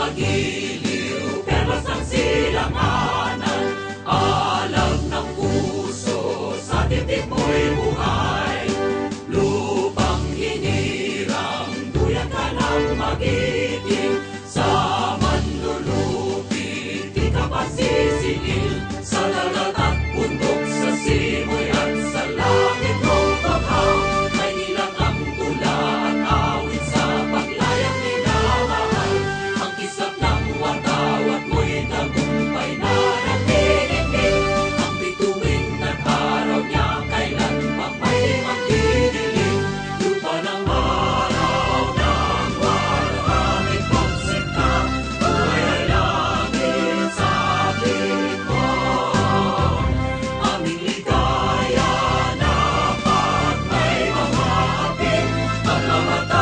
magiliw, perlas ng silanganan, alam ng puso, sa dibdib mo'y buhay. Lupang hinirang, duyan ka ng magiting, sa manlulupit, di ka pa sisingil, sa dagat at bundok, sa simoy at sa langit mong baghaw. May nilang ang tula at awit sa paglayang minamahal, ang kislap ng watawat mo'y tagumpay na nagtitipid, ang bituin at araw niya kailan pa may magdidilim. Lupa ng araw ng walang hangin pagsinta, buhay ay langit sa ating mo. Aming ligaya dapat may mga ating pagmamatay.